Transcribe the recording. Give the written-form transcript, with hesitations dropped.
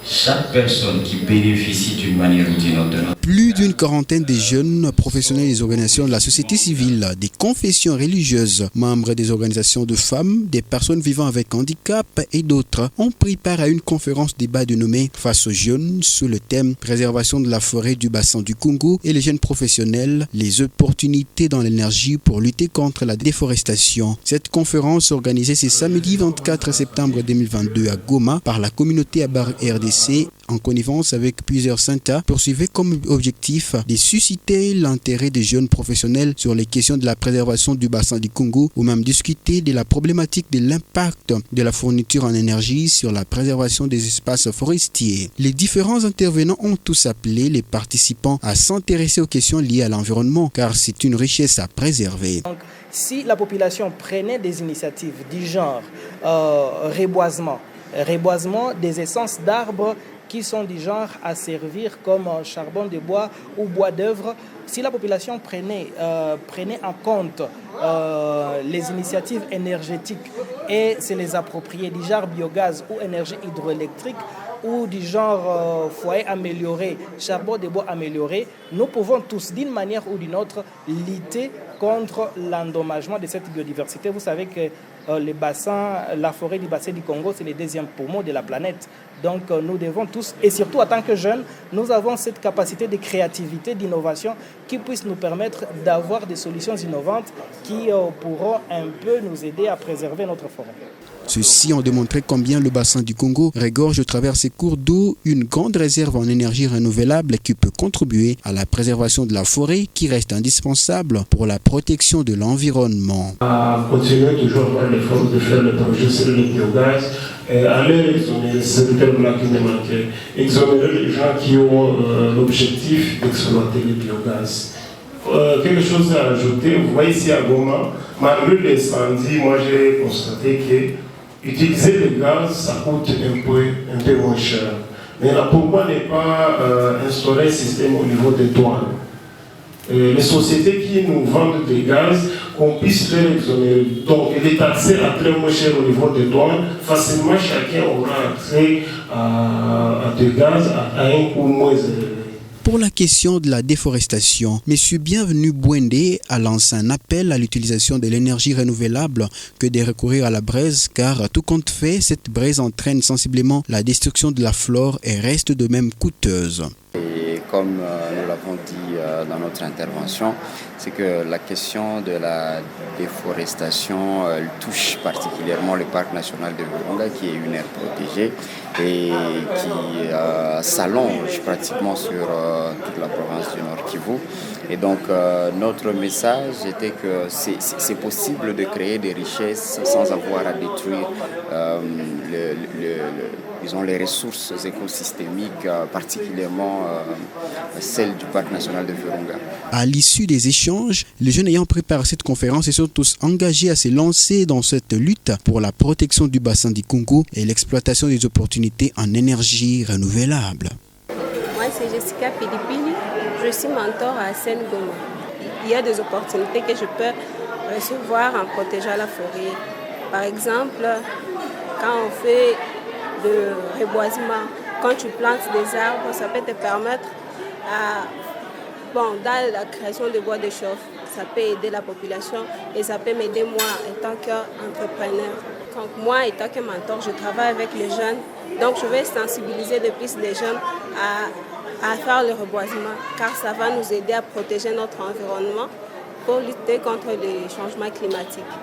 chaque personne qui bénéficie d'une manière ou d'une autre. Plus d'une quarantaine de jeunes professionnels des organisations de la société civile, des confessions religieuses, membres des organisations de femmes, des personnes vivant avec handicap et d'autres ont pris part à une conférence débat dénommée Face aux jeunes sous le thème Préservation de la forêt du bassin du Congo et les jeunes professionnels, les opportunités dans l'énergie pour lutter contre la déforestation. Cette conférence organisée ce samedi 24 septembre 2022 à Goma par la communauté Abar RDC en connivence avec plusieurs syndicats poursuivait comme objectif de susciter l'intérêt des jeunes professionnels sur les questions de la préservation du bassin du Congo ou même discuter de la problématique de l'impact de la fourniture en énergie sur la préservation des espaces forestiers. Les différents intervenants ont tous appelé les participants à s'intéresser aux questions liées à l'environnement car c'est une richesse à préserver. Donc, si la population prenait des initiatives du genre reboisement des essences d'arbres qui sont du genre à servir comme charbon de bois ou bois d'œuvre, si la population prenait en compte les initiatives énergétiques et se les approprier du genre biogaz ou énergie hydroélectrique ou du genre foyer amélioré, charbon de bois amélioré, nous pouvons tous d'une manière ou d'une autre lutter contre l'endommagement de cette biodiversité. Vous savez que la forêt du bassin du Congo, c'est le deuxième poumon de la planète. Donc nous devons tous, et surtout en tant que jeunes, nous avons cette capacité de créativité, d'innovation qui puisse nous permettre d'avoir des solutions innovantes qui pourront un peu nous aider à préserver notre forêt. Ceux-ci ont démontré combien le bassin du Congo regorge au travers ses cours d'eau une grande réserve en énergie renouvelable qui peut contribuer à la préservation de la forêt qui reste indispensable pour la protection de l'environnement. À continuer toujours à avoir l'effort de faire le projet sur le biogaz, aller exonérer ce terme-là qui me manquait, exonérer les gens qui ont l'objectif d'exploiter le biogaz. Quelque chose à ajouter, vous voyez ici à Goma, malgré l'incendie, moi j'ai constaté que utiliser le gaz, ça coûte un peu moins cher. Mais là, pourquoi ne pas instaurer un système au niveau des douanes? Les sociétés qui nous vendent des gaz, qu'on puisse les exonérer. Donc, les taxer à très moins cher au niveau des douanes, facilement chacun aura accès à des gaz à un coût moins élevé. Pour la question de la déforestation, M. Bienvenu Bwende a lancé un appel à l'utilisation de l'énergie renouvelable que de recourir à la braise, car tout compte fait, cette braise entraîne sensiblement la destruction de la flore et reste de même coûteuse. Et comme nous l'avons dit dans notre intervention, c'est que la question de la déforestation elle touche particulièrement le parc national de Virunga, qui est une aire protégée et qui s'allonge pratiquement sur toute la province du Nord Kivu. Et donc notre message était que c'est possible de créer des richesses sans avoir à détruire les ressources écosystémiques, particulièrement celles du parc national de Virunga. À l'issue des échanges, les jeunes ayant préparé cette conférence se sont tous engagés à se lancer dans cette lutte pour la protection du bassin du Congo et l'exploitation des opportunités en énergie renouvelable. Moi, c'est Jessica Pilipili, je suis mentor à Seine-Goma. Il y a des opportunités que je peux recevoir en protégeant la forêt. Par exemple, quand on fait de reboisement, quand tu plantes des arbres, ça peut te permettre dans la création de bois de chauffe, ça peut aider la population et ça peut m'aider moi en tant qu'entrepreneur. Donc moi, en tant que mentor, je travaille avec les jeunes, donc je vais sensibiliser de plus les jeunes à faire le reboisement, car ça va nous aider à protéger notre environnement pour lutter contre les changements climatiques.